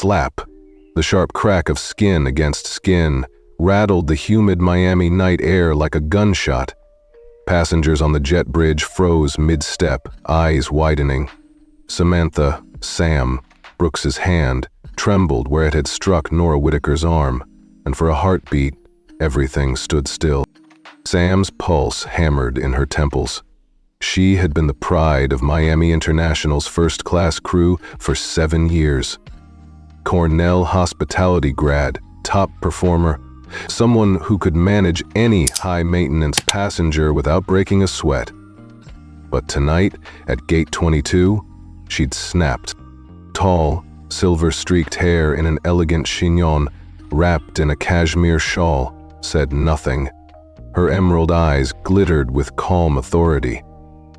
slap. The sharp crack of skin against skin rattled the humid Miami night air like a gunshot. Passengers on the jet bridge froze mid-step, eyes widening. Sam, Brooks's hand, trembled where it had struck Nora Whitaker's arm, and for a heartbeat, everything stood still. Sam's pulse hammered in her temples. She had been the pride of Miami International's first-class crew for 7 years. Cornell hospitality grad, top performer, someone who could manage any high-maintenance passenger without breaking a sweat. But tonight, at Gate 22, she'd snapped. Tall, silver-streaked hair in an elegant chignon, wrapped in a cashmere shawl, said nothing. Her emerald eyes glittered with calm authority.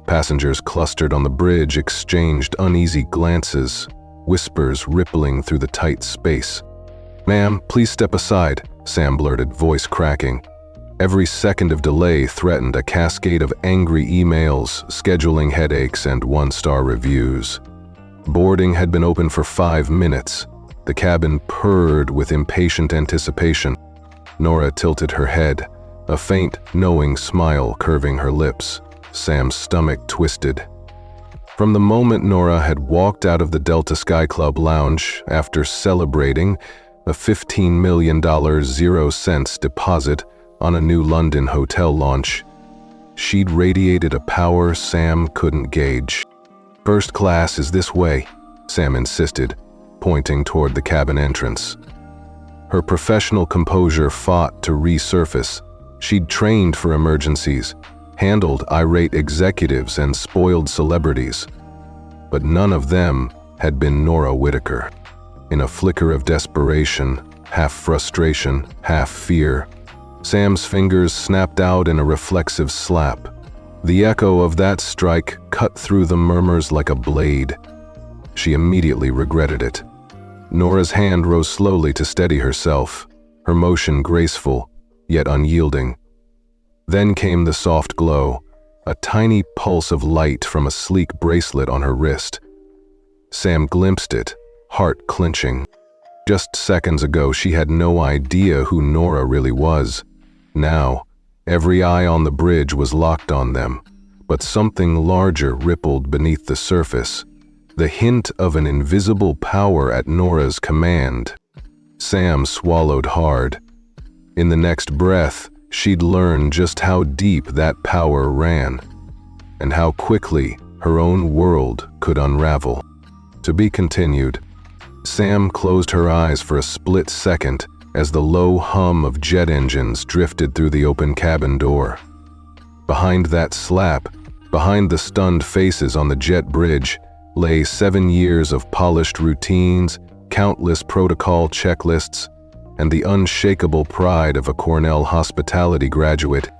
Passengers clustered on the bridge exchanged uneasy glances, whispers rippling through the tight space. "Ma'am, please step aside," Sam blurted, voice cracking. Every second of delay threatened a cascade of angry emails, scheduling headaches, and one-star reviews. Boarding had been open for 5 minutes. The cabin purred with impatient anticipation. Nora tilted her head, a faint, knowing smile curving her lips. Sam's stomach twisted. From the moment Nora had walked out of the Delta Sky Club lounge after celebrating a $15 million 0 cents deposit on a new London hotel launch, she'd radiated a power Sam couldn't gauge. "First class is this way," Sam insisted, pointing toward the cabin entrance. Her professional composure fought to resurface. She'd trained for emergencies, handled irate executives and spoiled celebrities. But none of them had been Nora Whitaker. In a flicker of desperation, half frustration, half fear, Sam's fingers snapped out in a reflexive slap. The echo of that strike cut through the murmurs like a blade. She immediately regretted it. Nora's hand rose slowly to steady herself, her motion graceful, yet unyielding. Then came the soft glow, a tiny pulse of light from a sleek bracelet on her wrist. Sam glimpsed it, heart clenching. Just seconds ago, she had no idea who Nora really was. Now, every eye on the bridge was locked on them, but something larger rippled beneath the surface, the hint of an invisible power at Nora's command. Sam swallowed hard. In the next breath, she'd learn just how deep that power ran, and how quickly her own world could unravel. To be continued. Sam closed her eyes for a split second as the low hum of jet engines drifted through the open cabin door. Behind that slap, behind the stunned faces on the jet bridge, lay 7 years of polished routines, countless protocol checklists, and the unshakable pride of a Cornell hospitality graduate.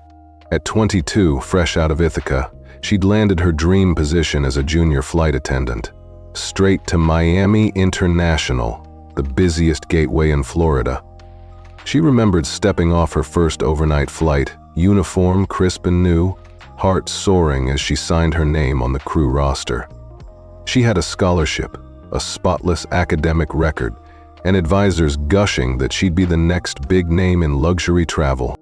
At 22, fresh out of Ithaca, she'd landed her dream position as a junior flight attendant. Straight to Miami International, the busiest gateway in Florida. She remembered stepping off her first overnight flight, uniform crisp and new, heart soaring as she signed her name on the crew roster. She had a scholarship, a spotless academic record, and advisors gushing that she'd be the next big name in luxury travel.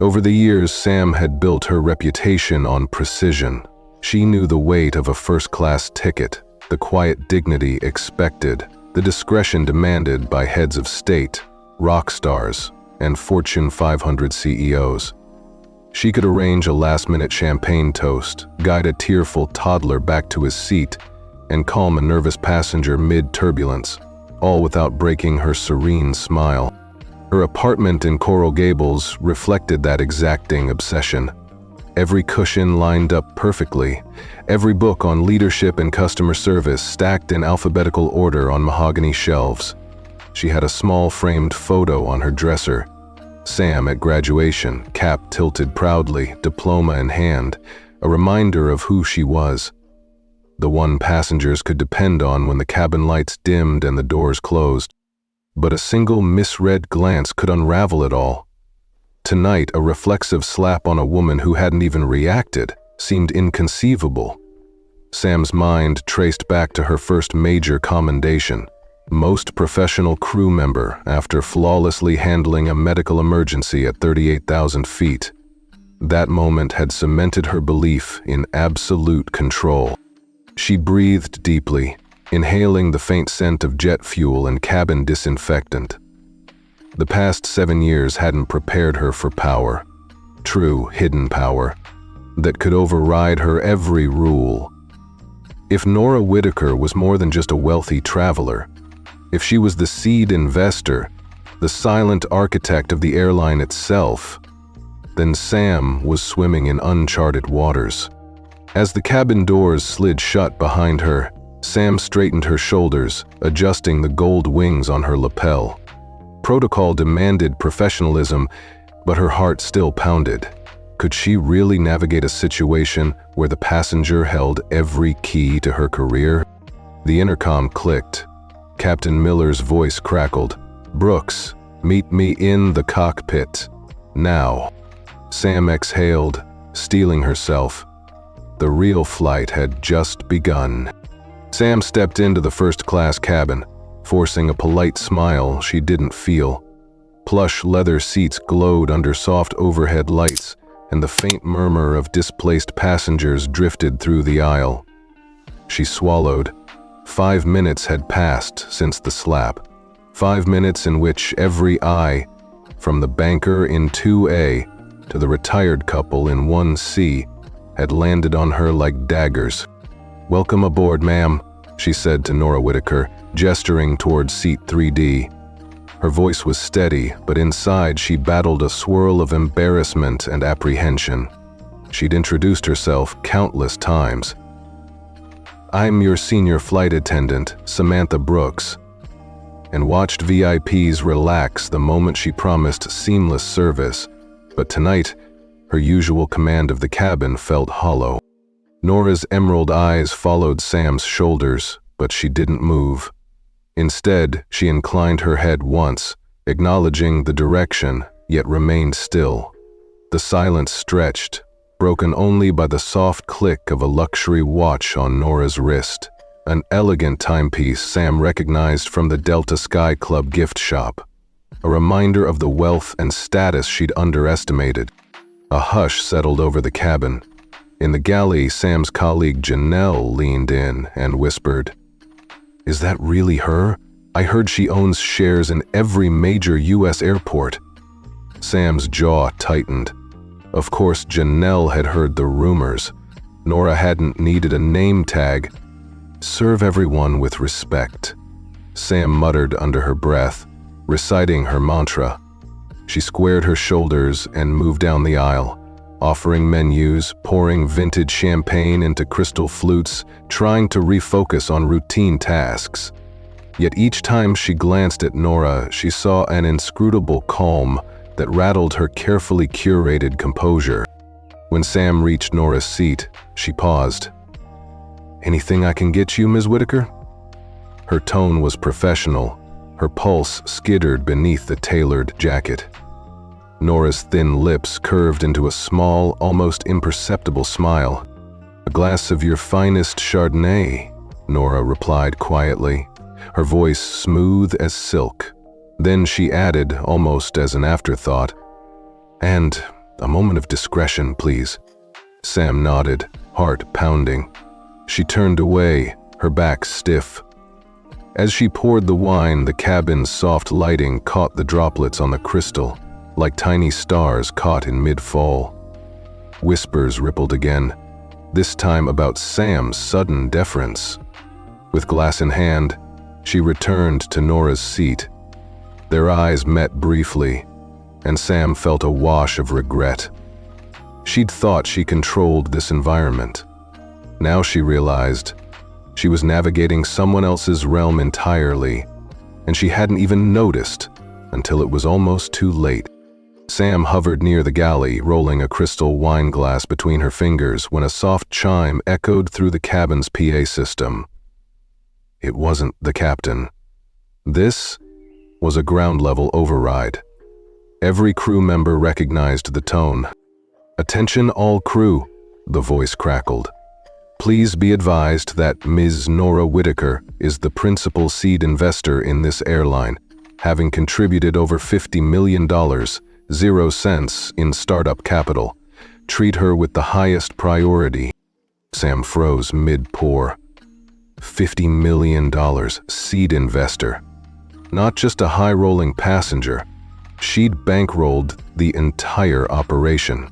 Over the years, Sam had built her reputation on precision. She knew the weight of a first-class ticket, the quiet dignity expected, the discretion demanded by heads of state, rock stars, and Fortune 500 CEOs. She could arrange a last-minute champagne toast, guide a tearful toddler back to his seat, and calm a nervous passenger mid-turbulence, all without breaking her serene smile. Her apartment in Coral Gables reflected that exacting obsession. Every cushion lined up perfectly, every book on leadership and customer service stacked in alphabetical order on mahogany shelves. She had a small framed photo on her dresser. Sam at graduation, cap tilted proudly, diploma in hand, a reminder of who she was. The one passengers could depend on when the cabin lights dimmed and the doors closed. But a single misread glance could unravel it all. Tonight, a reflexive slap on a woman who hadn't even reacted seemed inconceivable. Sam's mind traced back to her first major commendation, most professional crew member after flawlessly handling a medical emergency at 38,000 feet. That moment had cemented her belief in absolute control. She breathed deeply, inhaling the faint scent of jet fuel and cabin disinfectant. The past 7 years hadn't prepared her for power, true hidden power, that could override her every rule. If Nora Whitaker was more than just a wealthy traveler, if she was the seed investor, the silent architect of the airline itself, then Sam was swimming in uncharted waters. As the cabin doors slid shut behind her, Sam straightened her shoulders, adjusting the gold wings on her lapel. Protocol demanded professionalism, but her heart still pounded. Could she really navigate a situation where the passenger held every key to her career? The intercom clicked. Captain Miller's voice crackled. "Brooks, meet me in the cockpit. Now." Sam exhaled, steeling herself. The real flight had just begun. Sam stepped into the first-class cabin, forcing a polite smile she didn't feel. Plush leather seats glowed under soft overhead lights, and the faint murmur of displaced passengers drifted through the aisle. She swallowed. 5 minutes had passed since the slap. 5 minutes in which every eye, from the banker in 2A to the retired couple in 1C, had landed on her like daggers. "Welcome aboard, ma'am," she said to Nora Whitaker, gesturing toward seat 3D. Her voice was steady, but inside she battled a swirl of embarrassment and apprehension. She'd introduced herself countless times. "I'm your senior flight attendant, Samantha Brooks," and watched VIPs relax the moment she promised seamless service, but tonight, her usual command of the cabin felt hollow. Nora's emerald eyes followed Sam's shoulders, but she didn't move. Instead, she inclined her head once, acknowledging the direction, yet remained still. The silence stretched, broken only by the soft click of a luxury watch on Nora's wrist, an elegant timepiece Sam recognized from the Delta Sky Club gift shop, a reminder of the wealth and status she'd underestimated. A hush settled over the cabin. In the galley, Sam's colleague Janelle leaned in and whispered, "Is that really her? I heard she owns shares in every major U.S. airport." Sam's jaw tightened. Of course, Janelle had heard the rumors. Nora hadn't needed a name tag. "Serve everyone with respect," Sam muttered under her breath, reciting her mantra. She squared her shoulders and moved down the aisle, offering menus, pouring vintage champagne into crystal flutes, trying to refocus on routine tasks. Yet each time she glanced at Nora, she saw an inscrutable calm that rattled her carefully curated composure. When Sam reached Nora's seat, she paused. "Anything I can get you, Ms. Whitaker?" Her tone was professional. Her pulse skittered beneath the tailored jacket. Nora's thin lips curved into a small, almost imperceptible smile. "A glass of your finest Chardonnay," Nora replied quietly, her voice smooth as silk. Then she added, almost as an afterthought, "And a moment of discretion, please." Sam nodded, heart pounding. She turned away, her back stiff. As she poured the wine, the cabin's soft lighting caught the droplets on the crystal, like tiny stars caught in mid-fall. Whispers rippled again, this time about Sam's sudden deference. With glass in hand, she returned to Nora's seat. Their eyes met briefly, and Sam felt a wash of regret. She'd thought she controlled this environment. Now she realized she was navigating someone else's realm entirely, and she hadn't even noticed until it was almost too late. Sam hovered near the galley, rolling a crystal wine glass between her fingers when a soft chime echoed through the cabin's PA system. It wasn't the captain. This was a ground-level override. Every crew member recognized the tone. "Attention all crew," the voice crackled. Please be advised that Ms. Nora Whitaker is the principal seed investor in this airline, having contributed over $50 million, 0 cents in startup capital. Treat her with the highest priority." Sam froze mid-pour. $50 million, seed investor. Not just a high-rolling passenger. She'd bankrolled the entire operation.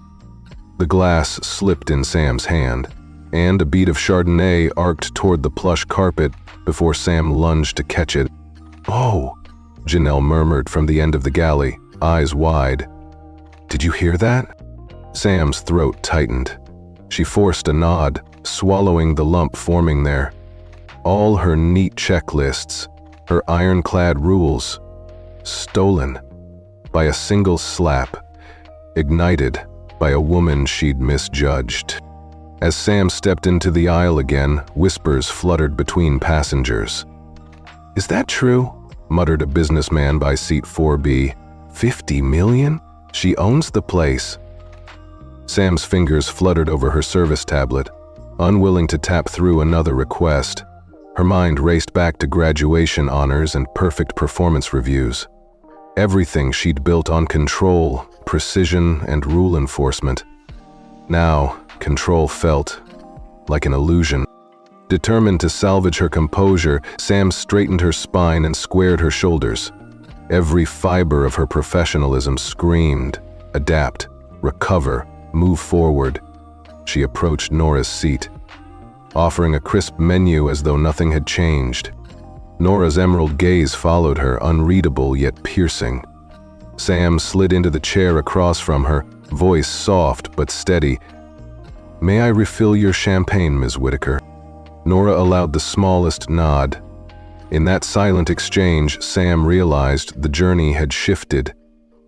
The glass slipped in Sam's hand, and a bead of Chardonnay arced toward the plush carpet before Sam lunged to catch it. "Oh," Janelle murmured from the end of the galley, eyes wide. "Did you hear that?" Sam's throat tightened. She forced a nod, swallowing the lump forming there. All her neat checklists, her ironclad rules, stolen by a single slap, ignited by a woman she'd misjudged. As Sam stepped into the aisle again, whispers fluttered between passengers. "Is that true?" muttered a businessman by seat 4B. $50 million? She owns the place." Sam's fingers fluttered over her service tablet, unwilling to tap through another request. Her mind raced back to graduation honors and perfect performance reviews. Everything she'd built on control, precision, and rule enforcement. Now, control felt like an illusion. Determined to salvage her composure, Sam straightened her spine and squared her shoulders. Every fiber of her professionalism screamed, adapt, recover, move forward. She approached Nora's seat, offering a crisp menu as though nothing had changed. Nora's emerald gaze followed her, unreadable yet piercing. Sam slid into the chair across from her, voice soft but steady. "May I refill your champagne, Ms. Whitaker?" Nora allowed the smallest nod. In that silent exchange, Sam realized the journey had shifted.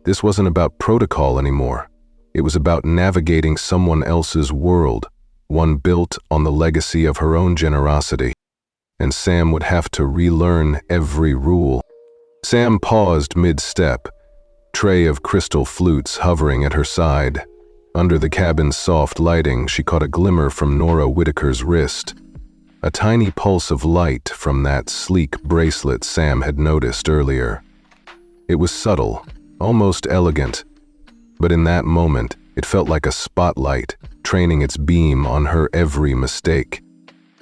This wasn't about protocol anymore. It was about navigating someone else's world, one built on the legacy of her own generosity. And Sam would have to relearn every rule. Sam paused mid-step, tray of crystal flutes hovering at her side. Under the cabin's soft lighting, she caught a glimmer from Nora Whitaker's wrist. A tiny pulse of light from that sleek bracelet Sam had noticed earlier. It was subtle, almost elegant, but in that moment, it felt like a spotlight, training its beam on her every mistake.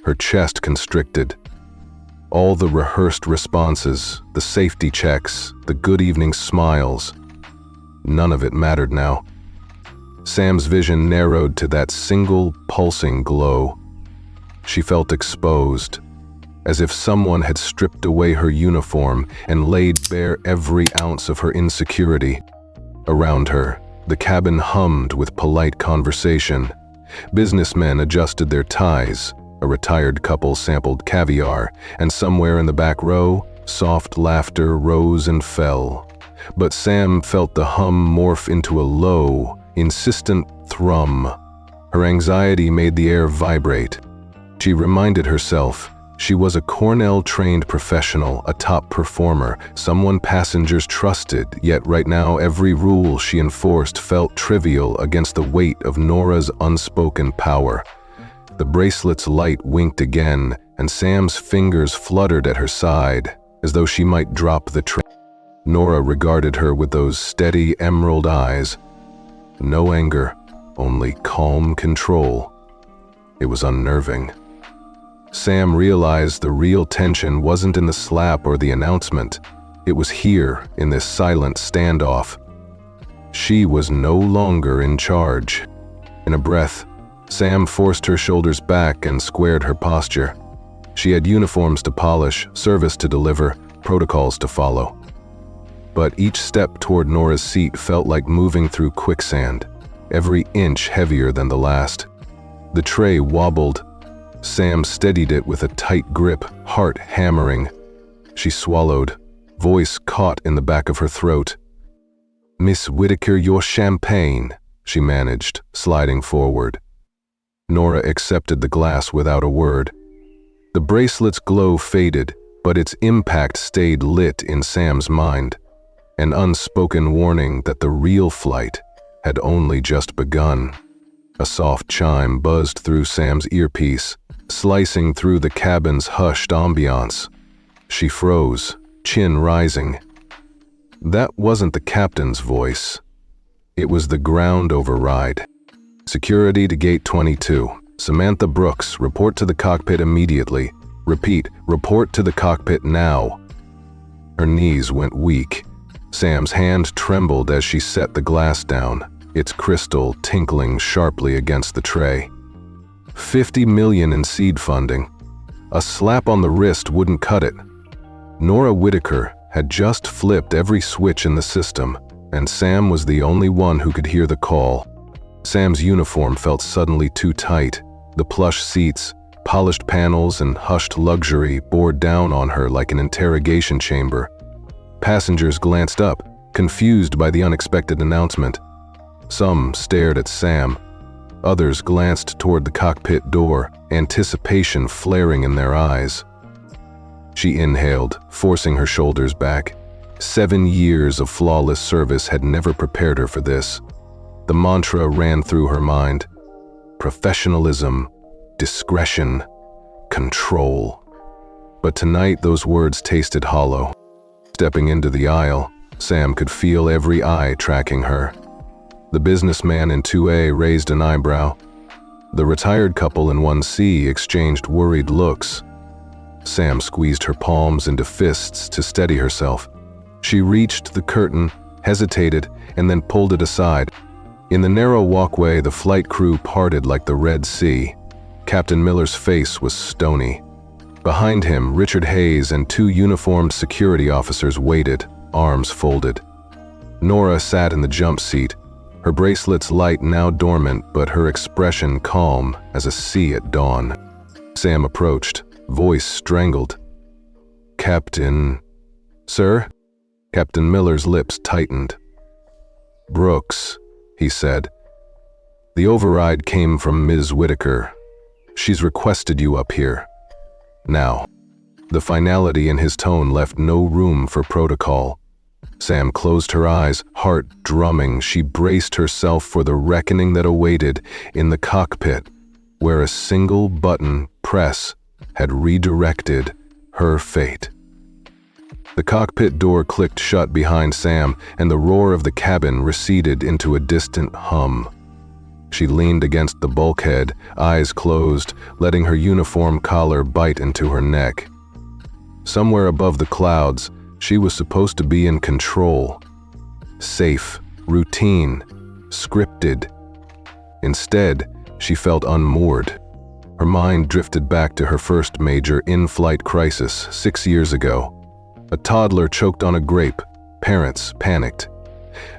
Her chest constricted. All the rehearsed responses, the safety checks, the good evening smiles, none of it mattered now. Sam's vision narrowed to that single pulsing glow. She felt exposed, as if someone had stripped away her uniform and laid bare every ounce of her insecurity. Around her, the cabin hummed with polite conversation. Businessmen adjusted their ties, a retired couple sampled caviar, and somewhere in the back row, soft laughter rose and fell. But Sam felt the hum morph into a low, insistent thrum. Her anxiety made the air vibrate. She reminded herself she was a Cornell-trained professional, a top performer, someone passengers trusted, yet right now every rule she enforced felt trivial against the weight of Nora's unspoken power. The bracelet's light winked again, and Sam's fingers fluttered at her side, as though she might drop the train. Nora regarded her with those steady emerald eyes. No anger, only calm control. It was unnerving. Sam realized the real tension wasn't in the slap or the announcement. It was here, in this silent standoff. She was no longer in charge. In a breath, Sam forced her shoulders back and squared her posture. She had uniforms to polish, service to deliver, protocols to follow. But each step toward Nora's seat felt like moving through quicksand, every inch heavier than the last. The tray wobbled. Sam steadied it with a tight grip, heart hammering. She swallowed, voice caught in the back of her throat. "Miss Whitaker, your champagne," she managed, sliding forward. Nora accepted the glass without a word. The bracelet's glow faded, but its impact stayed lit in Sam's mind, an unspoken warning that the real flight had only just begun. A soft chime buzzed through Sam's earpiece, slicing through the cabin's hushed ambiance. She froze, chin rising. That wasn't the captain's voice. It was the ground override. Security to Gate 22. Samantha Brooks, report to the cockpit immediately. Repeat, report to the cockpit now. Her knees went weak. Sam's hand trembled as she set the glass down, its crystal tinkling sharply against the tray. $50 million in seed funding. A slap on the wrist wouldn't cut it. Nora Whitaker had just flipped every switch in the system, and Sam was the only one who could hear the call. Sam's uniform felt suddenly too tight. The plush seats, polished panels, and hushed luxury bore down on her like an interrogation chamber. Passengers glanced up, confused by the unexpected announcement. Some stared at Sam. Others glanced toward the cockpit door, anticipation flaring in their eyes. She inhaled, forcing her shoulders back. 7 years of flawless service had never prepared her for this. The mantra ran through her mind. Professionalism, discretion, control. But tonight those words tasted hollow. Stepping into the aisle, Sam could feel every eye tracking her. The businessman in 2A raised an eyebrow. The retired couple in 1C exchanged worried looks. Sam squeezed her palms into fists to steady herself. She reached the curtain, hesitated, and then pulled it aside. In the narrow walkway, the flight crew parted like the Red Sea. Captain Miller's face was stony. Behind him, Richard Hayes and 2 uniformed security officers waited, arms folded. Nora sat in the jump seat, her bracelets light now dormant, but her expression calm as a sea at dawn. Sam approached, voice strangled. "Captain..." "Sir?" Captain Miller's lips tightened. "Brooks," he said. "The override came from Ms. Whitaker. She's requested you up here. Now." The finality in his tone left no room for protocol. Sam closed her eyes, heart drumming. She braced herself for the reckoning that awaited in the cockpit, where a single button press had redirected her fate. The cockpit door clicked shut behind Sam, and the roar of the cabin receded into a distant hum. She leaned against the bulkhead, eyes closed, letting her uniform collar bite into her neck. Somewhere above the clouds, she was supposed to be in control. Safe, routine, scripted. Instead, she felt unmoored. Her mind drifted back to her first major in-flight crisis 6 years ago. A toddler choked on a grape. Parents panicked.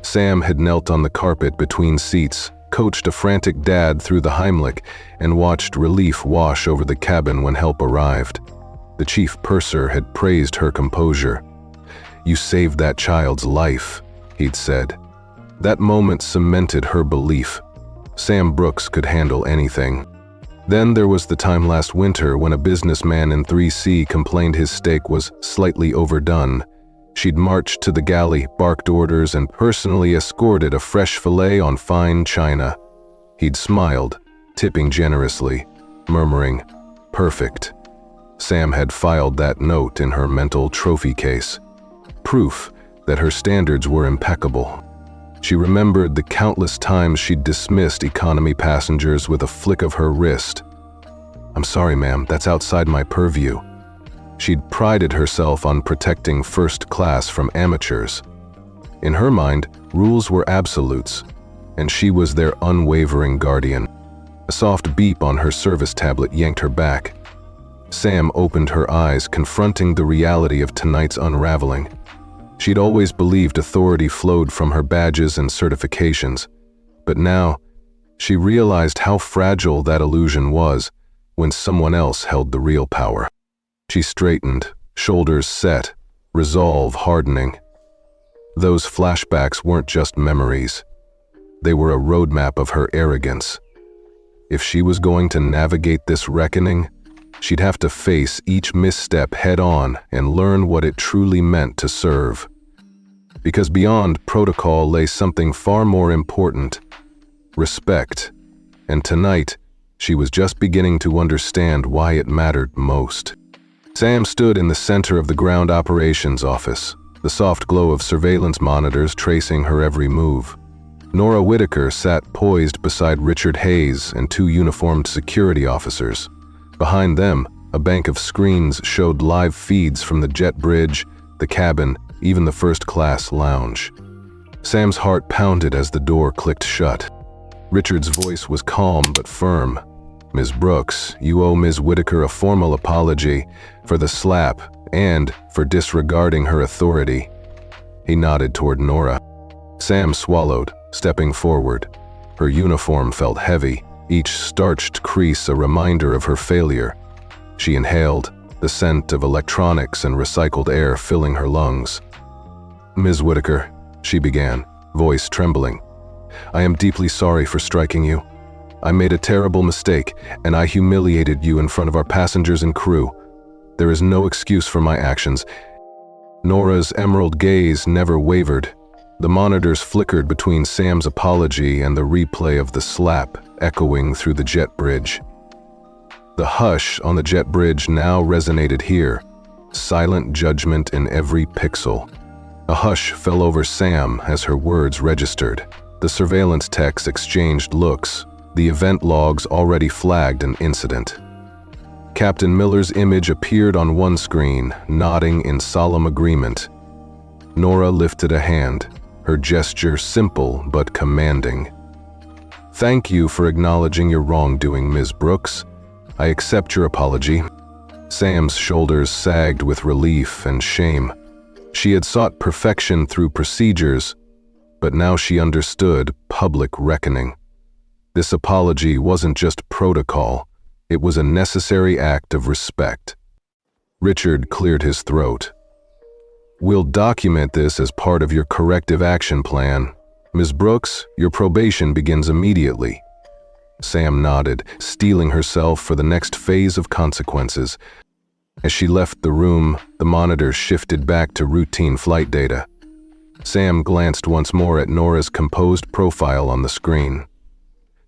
Sam had knelt on the carpet between seats, coached a frantic dad through the Heimlich, and watched relief wash over the cabin when help arrived. The chief purser had praised her composure. "You saved that child's life," he'd said. That moment cemented her belief. Sam Brooks could handle anything. Then there was the time last winter when a businessman in 3C complained his steak was slightly overdone. She'd marched to the galley, barked orders, and personally escorted a fresh fillet on fine china. He'd smiled, tipping generously, murmuring, "Perfect." Sam had filed that note in her mental trophy case. Proof that her standards were impeccable. She remembered the countless times she'd dismissed economy passengers with a flick of her wrist. "I'm sorry, ma'am, that's outside my purview." She'd prided herself on protecting first class from amateurs. In her mind, rules were absolutes, and she was their unwavering guardian. A soft beep on her service tablet yanked her back. Sam opened her eyes, confronting the reality of tonight's unraveling. She'd always believed authority flowed from her badges and certifications, but now she realized how fragile that illusion was when someone else held the real power. She straightened, shoulders set, resolve hardening. Those flashbacks weren't just memories. They were a roadmap of her arrogance. If she was going to navigate this reckoning, she'd have to face each misstep head-on and learn what it truly meant to serve. Because beyond protocol lay something far more important: respect. and tonight, she was just beginning to understand why it mattered most. Sam stood in the center of the ground operations office, the soft glow of surveillance monitors tracing her every move. Nora Whitaker sat poised beside Richard Hayes and two uniformed security officers. Behind them, a bank of screens showed live feeds from the jet bridge, the cabin, even the first-class lounge. Sam's heart pounded as the door clicked shut. Richard's voice was calm but firm. "Ms. Brooks, you owe Ms. Whitaker a formal apology for the slap and for disregarding her authority." He nodded toward Nora. Sam swallowed, stepping forward. Her uniform felt heavy, each starched crease a reminder of her failure. She inhaled, the scent of electronics and recycled air filling her lungs. "Ms. Whitaker," she began, voice trembling, "I am deeply sorry for striking you. I made a terrible mistake, and I humiliated you in front of our passengers and crew. There is no excuse for my actions." Nora's emerald gaze never wavered. The monitors flickered between Sam's apology and the replay of the slap echoing through the jet bridge. The hush on the jet bridge now resonated here, silent judgment in every pixel. A hush fell over Sam as her words registered. The surveillance techs exchanged looks. The event logs already flagged an incident. Captain Miller's image appeared on one screen, nodding in solemn agreement. Nora lifted a hand, her gesture simple but commanding. "Thank you for acknowledging your wrongdoing, Ms. Brooks. I accept your apology." Sam's shoulders sagged with relief and shame. She had sought perfection through procedures, but now she understood public reckoning. This apology wasn't just protocol, it was a necessary act of respect. Richard cleared his throat. "We'll document this as part of your corrective action plan. Ms. Brooks, your probation begins immediately." Sam nodded, steeling herself for the next phase of consequences. As she left the room, the monitor shifted back to routine flight data. Sam glanced once more at Nora's composed profile on the screen.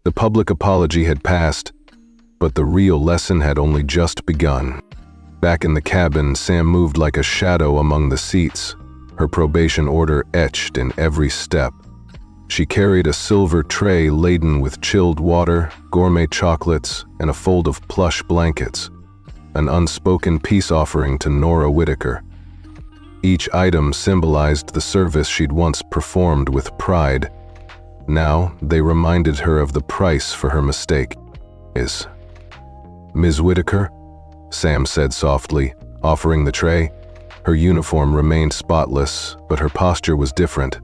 The public apology had passed, but the real lesson had only just begun. Back in the cabin, Sam moved like a shadow among the seats, her probation order etched in every step. She carried a silver tray laden with chilled water, gourmet chocolates, and a fold of plush blankets, an unspoken peace offering to Nora Whitaker. Each item symbolized the service she'd once performed with pride. Now, they reminded her of the price for her mistake. "Ms. Whitaker?" Sam said softly, offering the tray. Her uniform remained spotless, but her posture was different,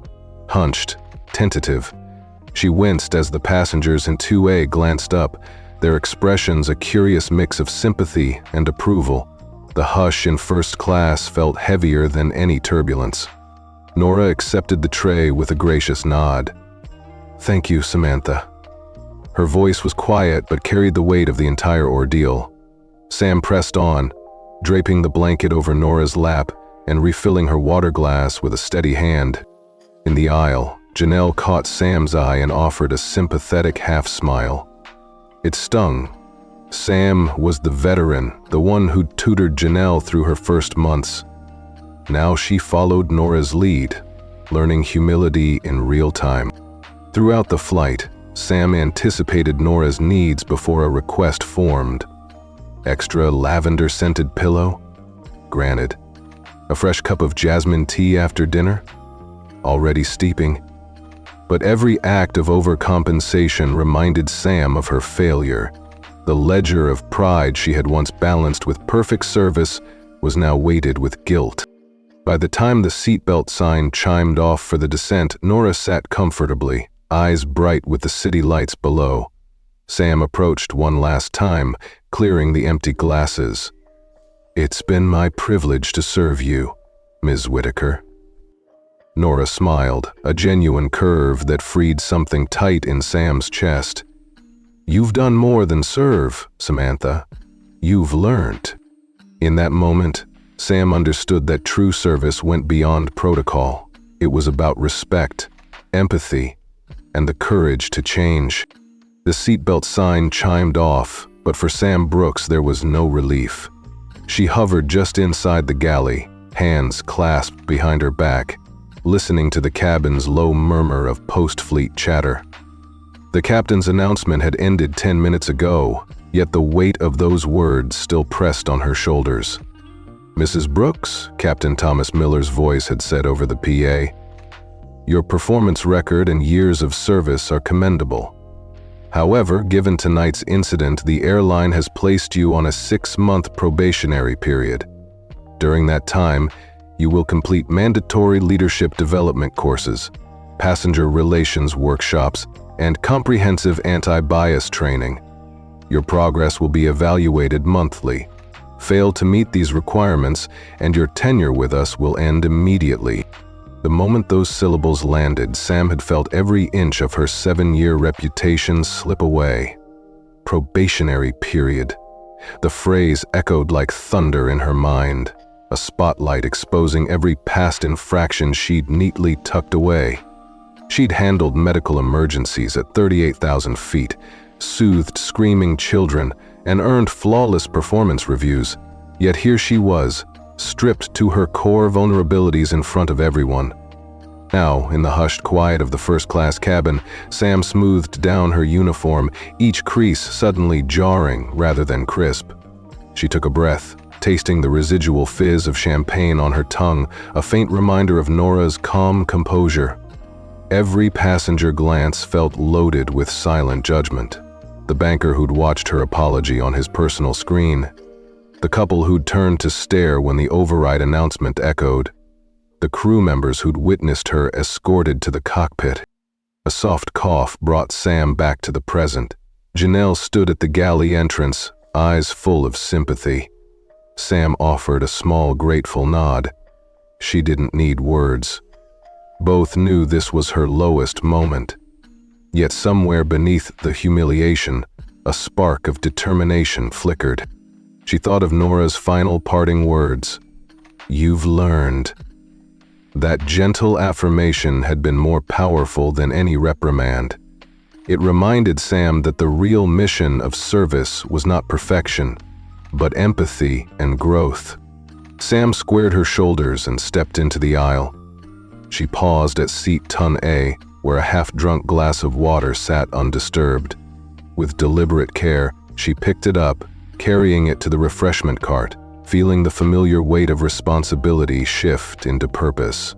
hunched, tentative. She winced as the passengers in 2A glanced up, their expressions a curious mix of sympathy and approval. The hush in first class felt heavier than any turbulence. Nora accepted the tray with a gracious nod. "Thank you, Samantha." Her voice was quiet but carried the weight of the entire ordeal. Sam pressed on, draping the blanket over Nora's lap and refilling her water glass with a steady hand. In the aisle, Janelle caught Sam's eye and offered a sympathetic half-smile. It stung. Sam was the veteran, the one who'd tutored Janelle through her first months. Now she followed Nora's lead, learning humility in real time. Throughout the flight, Sam anticipated Nora's needs before a request formed. Extra lavender-scented pillow? Granted. A fresh cup of jasmine tea after dinner? Already steeping. But every act of overcompensation reminded Sam of her failure. The ledger of pride she had once balanced with perfect service was now weighted with guilt. By the time the seatbelt sign chimed off for the descent, Nora sat comfortably, eyes bright with the city lights below. Sam approached one last time, clearing the empty glasses. "It's been my privilege to serve you, Ms. Whitaker." Nora smiled, a genuine curve that freed something tight in Sam's chest. "You've done more than serve, Samantha. You've learned." In that moment, Sam understood that true service went beyond protocol. It was about respect, empathy, and the courage to change. The seatbelt sign chimed off, but for Sam Brooks there was no relief. She hovered just inside the galley, hands clasped behind her back, listening to the cabin's low murmur of post-fleet chatter. The captain's announcement had ended 10 minutes ago, yet the weight of those words still pressed on her shoulders. "Mrs. Brooks," Captain Thomas Miller's voice had said over the PA, "your performance record and years of service are commendable. However, given tonight's incident, the airline has placed you on a 6-month probationary period. During that time, you will complete mandatory leadership development courses, passenger relations workshops, and comprehensive anti-bias training. Your progress will be evaluated monthly. Fail to meet these requirements, and your tenure with us will end immediately." The moment those syllables landed, Sam had felt every inch of her 7-year reputation slip away. Probationary period. The phrase echoed like thunder in her mind, a spotlight exposing every past infraction she'd neatly tucked away. She'd handled medical emergencies at 38,000 feet, soothed screaming children, and earned flawless performance reviews. Yet here she was, stripped to her core vulnerabilities in front of everyone. Now, in the hushed quiet of the first-class cabin, Sam smoothed down her uniform, each crease suddenly jarring rather than crisp. She took a breath, tasting the residual fizz of champagne on her tongue, a faint reminder of Nora's calm composure. Every passenger glance felt loaded with silent judgment. The banker who'd watched her apology on his personal screen, the couple who'd turned to stare when the override announcement echoed, the crew members who'd witnessed her escorted to the cockpit. A soft cough brought Sam back to the present. Janelle stood at the galley entrance, eyes full of sympathy. Sam offered a small, grateful nod. She didn't need words. Both knew this was her lowest moment. Yet somewhere beneath the humiliation, a spark of determination flickered. She thought of Nora's final parting words, "You've learned." That gentle affirmation had been more powerful than any reprimand. It reminded Sam that the real mission of service was not perfection, but empathy and growth. Sam squared her shoulders and stepped into the aisle. She paused at seat ton A, where a half-drunk glass of water sat undisturbed. With deliberate care, she picked it up, carrying it to the refreshment cart, feeling the familiar weight of responsibility shift into purpose.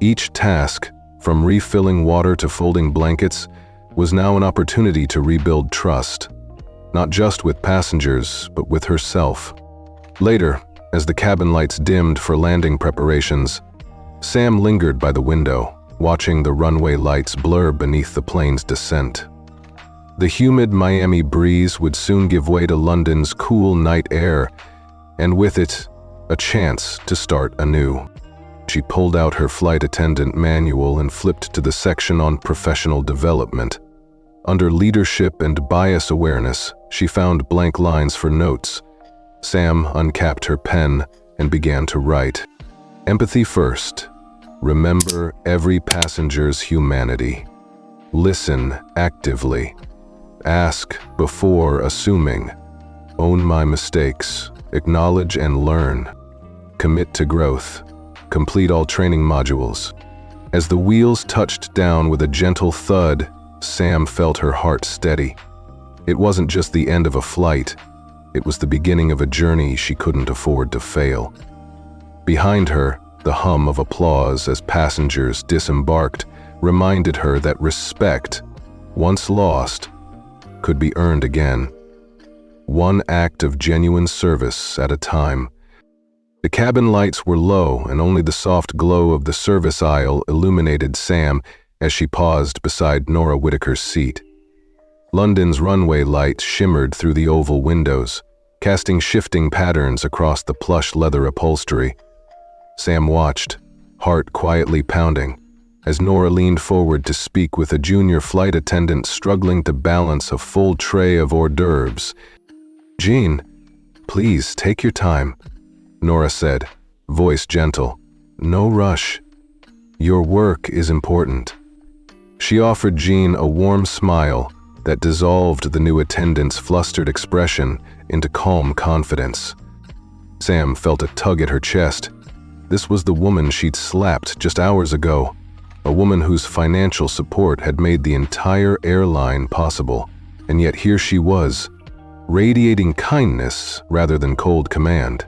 Each task, from refilling water to folding blankets, was now an opportunity to rebuild trust, not just with passengers, but with herself. Later, as the cabin lights dimmed for landing preparations, Sam lingered by the window, watching the runway lights blur beneath the plane's descent. The humid Miami breeze would soon give way to London's cool night air, and with it, a chance to start anew. She pulled out her flight attendant manual and flipped to the section on professional development. Under leadership and bias awareness, she found blank lines for notes. Sam uncapped her pen and began to write. Empathy first. Remember every passenger's humanity. Listen actively. Ask before assuming. Own my mistakes. Acknowledge and learn. Commit to growth. Complete all training modules. As the wheels touched down with a gentle thud, Sam felt her heart steady. It wasn't just the end of a flight. It was the beginning of a journey she couldn't afford to fail. Behind her, the hum of applause as passengers disembarked reminded her that respect, once lost, could be earned again. One act of genuine service at a time. The cabin lights were low, and only the soft glow of the service aisle illuminated Sam as she paused beside Nora Whitaker's seat. London's runway lights shimmered through the oval windows, casting shifting patterns across the plush leather upholstery. Sam watched, heart quietly pounding, as Nora leaned forward to speak with a junior flight attendant struggling to balance a full tray of hors d'oeuvres. "Jean, please take your time," Nora said, voice gentle. "No rush. Your work is important." She offered Jean a warm smile, that dissolved the new attendant's flustered expression into calm confidence. Sam felt a tug at her chest. This was the woman she'd slapped just hours ago, a woman whose financial support had made the entire airline possible, and yet here she was, radiating kindness rather than cold command.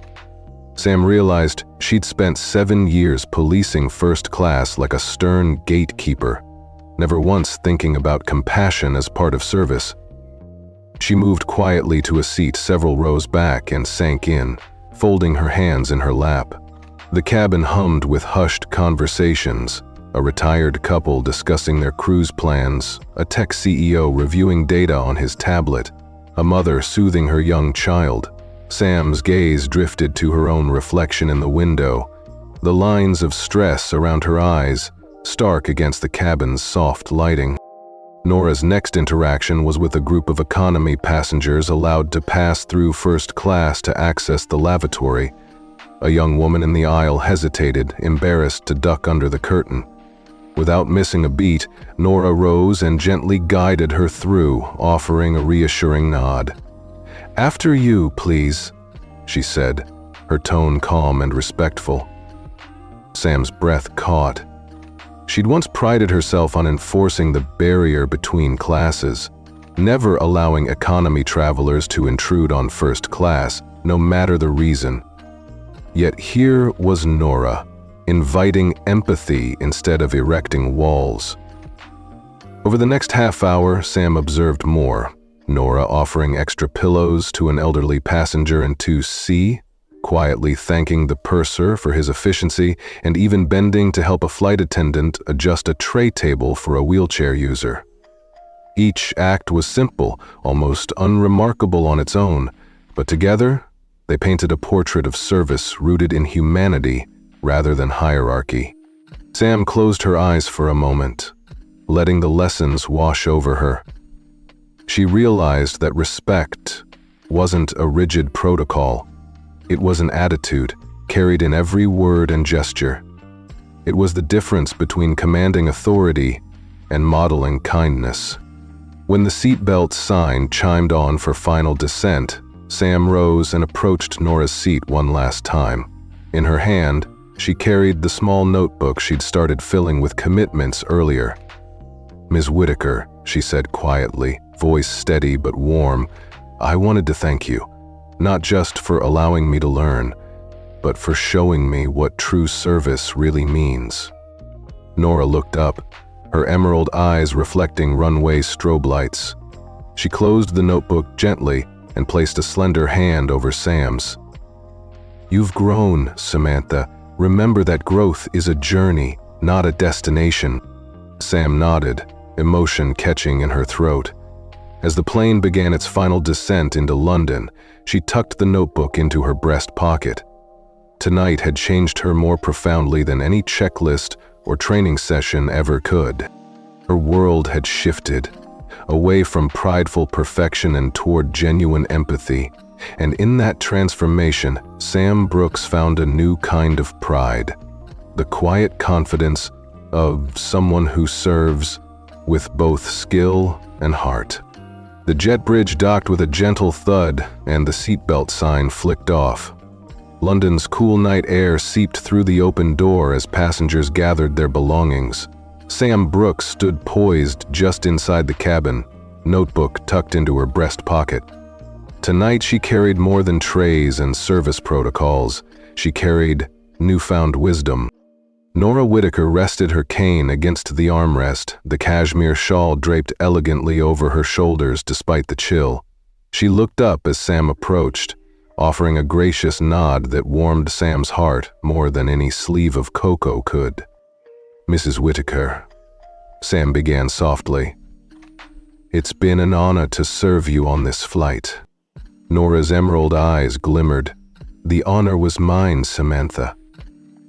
Sam realized she'd spent 7 years policing first class like a stern gatekeeper, never once thinking about compassion as part of service. She moved quietly to a seat several rows back and sank in, folding her hands in her lap. The cabin hummed with hushed conversations, a retired couple discussing their cruise plans, a tech CEO reviewing data on his tablet, a mother soothing her young child. Sam's gaze drifted to her own reflection in the window, the lines of stress around her eyes stark against the cabin's soft lighting. Nora's next interaction was with a group of economy passengers allowed to pass through first class to access the lavatory. A young woman in the aisle hesitated, embarrassed to duck under the curtain. Without missing a beat, Nora rose and gently guided her through, offering a reassuring nod. "After you, please," she said, her tone calm and respectful. Sam's breath caught. She'd once prided herself on enforcing the barrier between classes, never allowing economy travelers to intrude on first class, no matter the reason. Yet here was Nora, inviting empathy instead of erecting walls. Over the next half hour, Sam observed more. Nora offering extra pillows to an elderly passenger in 2C, quietly thanking the purser for his efficiency, and even bending to help a flight attendant adjust a tray table for a wheelchair user. Each act was simple, almost unremarkable on its own, but together, they painted a portrait of service rooted in humanity rather than hierarchy. Sam closed her eyes for a moment, letting the lessons wash over her. She realized that respect wasn't a rigid protocol. It was an attitude carried in every word and gesture. It was the difference between commanding authority and modeling kindness. When the seatbelt sign chimed on for final descent, Sam rose and approached Nora's seat one last time. In her hand, she carried the small notebook she'd started filling with commitments earlier. "Ms. Whitaker," she said quietly, voice steady but warm, "I wanted to thank you, not just for allowing me to learn, but for showing me what true service really means." Nora looked up, her emerald eyes reflecting runway strobe lights. She closed the notebook gently and placed a slender hand over Sam's. "You've grown, Samantha. Remember that growth is a journey, not a destination." Sam nodded, emotion catching in her throat. As the plane began its final descent into London, she tucked the notebook into her breast pocket. Tonight had changed her more profoundly than any checklist or training session ever could. Her world had shifted, away from prideful perfection and toward genuine empathy. And in that transformation, Sam Brooks found a new kind of pride, the quiet confidence of someone who serves with both skill and heart. The jet bridge docked with a gentle thud, and the seatbelt sign flicked off. London's cool night air seeped through the open door as passengers gathered their belongings. Sam Brooks stood poised just inside the cabin, notebook tucked into her breast pocket. Tonight she carried more than trays and service protocols. She carried newfound wisdom. Nora Whitaker rested her cane against the armrest, the cashmere shawl draped elegantly over her shoulders despite the chill. She looked up as Sam approached, offering a gracious nod that warmed Sam's heart more than any sleeve of cocoa could. "Mrs. Whitaker," Sam began softly, "it's been an honor to serve you on this flight." Nora's emerald eyes glimmered. "The honor was mine, Samantha."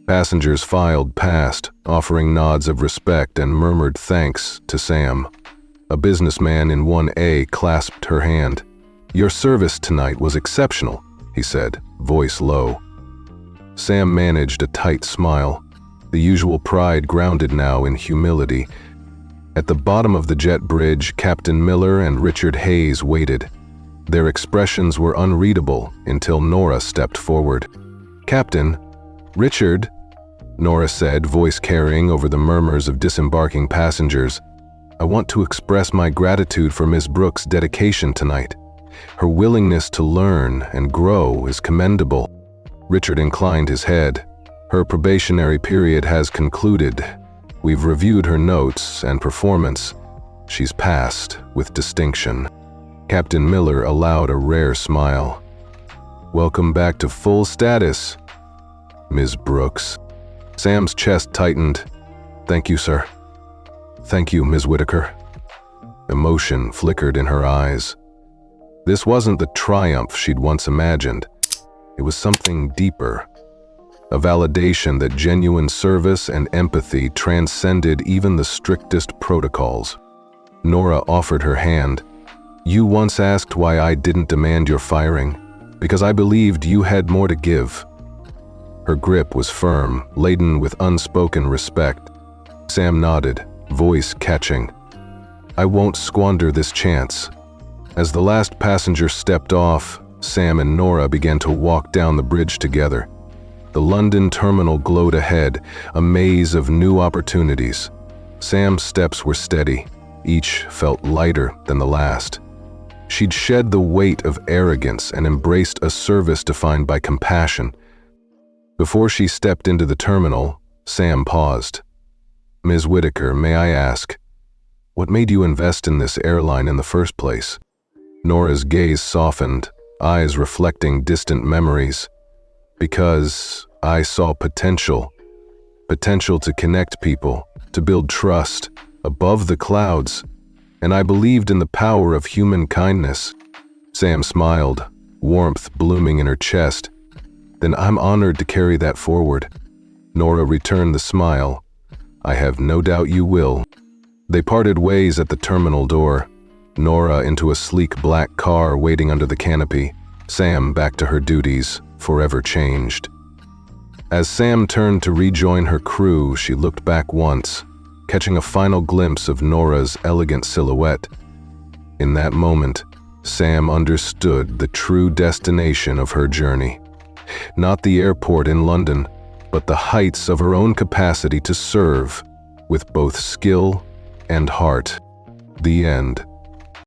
Passengers filed past, offering nods of respect and murmured thanks to Sam. A businessman in 1A clasped her hand. "Your service tonight was exceptional," he said, voice low. Sam managed a tight smile, the usual pride grounded now in humility. At the bottom of the jet bridge, Captain Miller and Richard Hayes waited. Their expressions were unreadable until Nora stepped forward. "Captain, Richard," Nora said, voice carrying over the murmurs of disembarking passengers, "I want to express my gratitude for Ms. Brooks' dedication tonight. Her willingness to learn and grow is commendable." Richard inclined his head. "Her probationary period has concluded. We've reviewed her notes and performance. She's passed with distinction." Captain Miller allowed a rare smile. "Welcome back to full status, Ms. Brooks." Sam's chest tightened. "Thank you, sir." "Thank you, Ms. Whitaker." Emotion flickered in her eyes. This wasn't the triumph she'd once imagined. It was something deeper. A validation that genuine service and empathy transcended even the strictest protocols. Nora offered her hand. "You once asked why I didn't demand your firing, because I believed you had more to give." Her grip was firm, laden with unspoken respect. Sam nodded, voice catching. "I won't squander this chance." As the last passenger stepped off, Sam and Nora began to walk down the bridge together. The London terminal glowed ahead, a maze of new opportunities. Sam's steps were steady. Each felt lighter than the last. She'd shed the weight of arrogance and embraced a service defined by compassion. Before she stepped into the terminal, Sam paused. "Ms. Whitaker, may I ask, what made you invest in this airline in the first place?" Nora's gaze softened, eyes reflecting distant memories. "Because I saw potential. Potential to connect people, to build trust, above the clouds, and I believed in the power of human kindness." Sam smiled, warmth blooming in her chest. "Then I'm honored to carry that forward." Nora returned the smile. "I have no doubt you will." They parted ways at the terminal door. Nora into a sleek black car waiting under the canopy. Sam back to her duties, forever changed. As Sam turned to rejoin her crew, she looked back once, catching a final glimpse of Nora's elegant silhouette. In that moment, Sam understood the true destination of her journey. Not the airport in London, but the heights of her own capacity to serve with both skill and heart. The end.